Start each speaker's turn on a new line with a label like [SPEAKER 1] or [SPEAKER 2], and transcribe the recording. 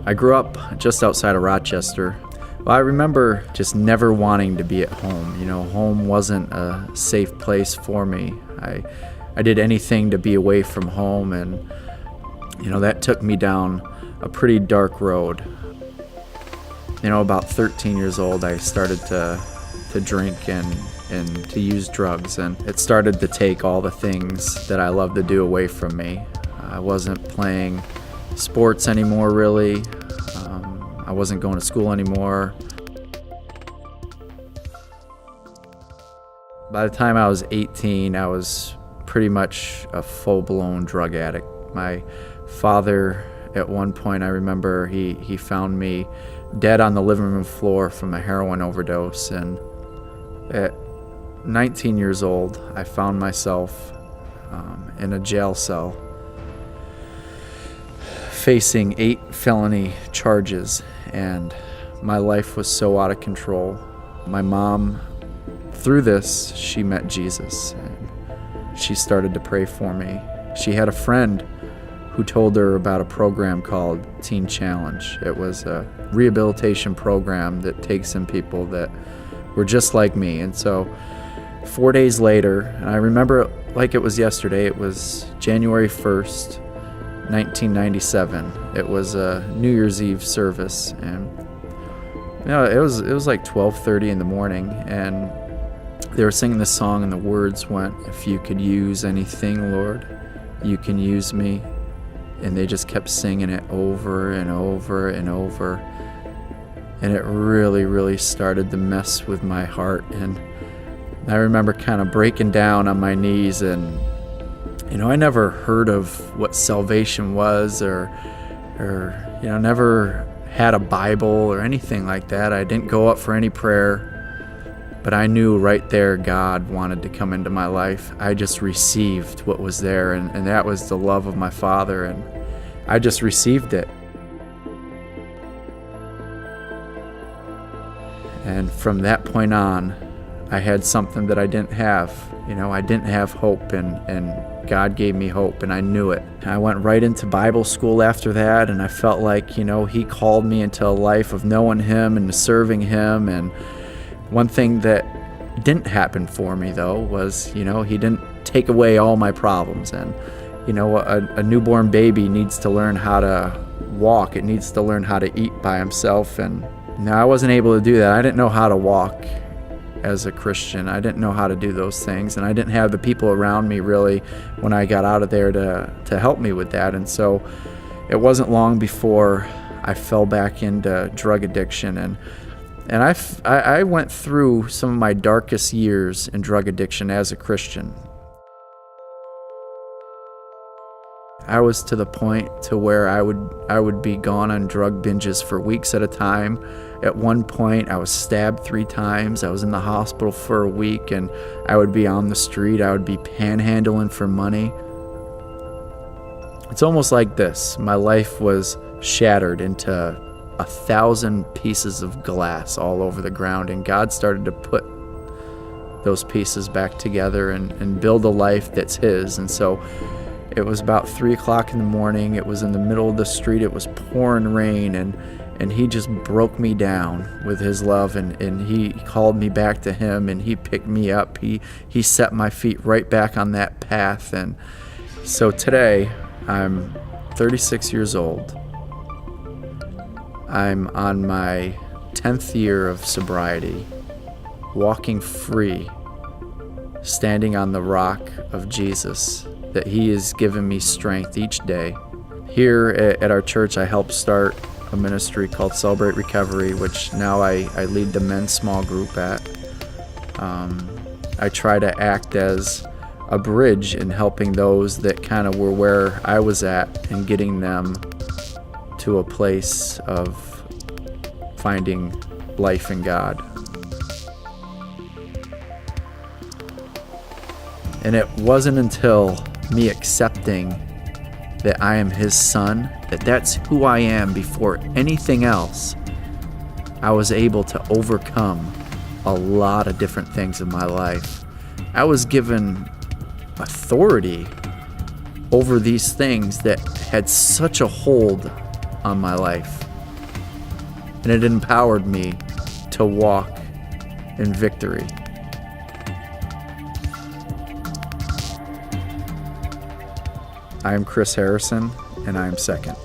[SPEAKER 1] I grew up just outside of Rochester. Well, I remember just never wanting to be at home. Home wasn't a safe place for me. I did anything to be away from home, and that took me down a pretty dark road. About 13 years old, I started to drink and to use drugs, and it started to take all the things that I love to do away from me. I wasn't playing sports anymore, really. I wasn't going to school anymore. By the time I was 18, I was pretty much a full-blown drug addict. My father, at one point, I remember he found me dead on the living room floor from a heroin overdose, and at 19 years old, I found myself in a jail cell facing 8 felony charges, and my life was so out of control. My mom, through this, she met Jesus, and she started to pray for me. She had a friend who told her about a program called Teen Challenge. It was a rehabilitation program that takes in people that were just like me. And so 4 days later, and I remember it like it was yesterday, it was January 1st, 1997. It was a New Year's Eve service, and it was like 12:30 in the morning, and they were singing this song, and the words went, "If you could use anything, Lord, you can use me." And they just kept singing it over and over and over, and it really, really started to mess with my heart. And I remember kind of breaking down on my knees, and I never heard of what salvation was, or never had a Bible or anything like that. I didn't go up for any prayer, but I knew right there God wanted to come into my life. I just received what was there, and that was the love of my Father, and I just received it. And from that point on, I had something that I didn't have. I didn't have hope, and God gave me hope, and I knew it. I went right into Bible school after that, and I felt like, He called me into a life of knowing Him and serving Him. And one thing that didn't happen for me, though, was, He didn't take away all my problems. And, a newborn baby needs to learn how to walk. It needs to learn how to eat by himself. And I wasn't able to do that. I didn't know how to walk as a Christian. I didn't know how to do those things, and I didn't have the people around me really when I got out of there to help me with that. And so it wasn't long before I fell back into drug addiction, and I went through some of my darkest years in drug addiction as a Christian. I was to the point to where I would be gone on drug binges for weeks at a time. At one point, I was stabbed 3 times. I was in the hospital for a week, and I would be on the street. I would be panhandling for money. It's almost like this. My life was shattered into 1,000 pieces of glass all over the ground, and God started to put those pieces back together and build a life that's His. And so it was about 3 o'clock in the morning. It was in the middle of the street. It was pouring rain, and He just broke me down with His love, and He called me back to Him, and He picked me up. He set my feet right back on that path. And so today, I'm 36 years old. I'm on my 10th year of sobriety, walking free, standing on the rock of Jesus, that He has given me strength each day. Here at our church, I helped start a ministry called Celebrate Recovery, which now I lead the men's small group at. I try to act as a bridge in helping those that kind of were where I was at and getting them to a place of finding life in God. And it wasn't until me accepting that I am His son, that's who I am before anything else, I was able to overcome a lot of different things in my life. I was given authority over these things that had such a hold on my life. And it empowered me to walk in victory. I am Chris Harrison, and I am second.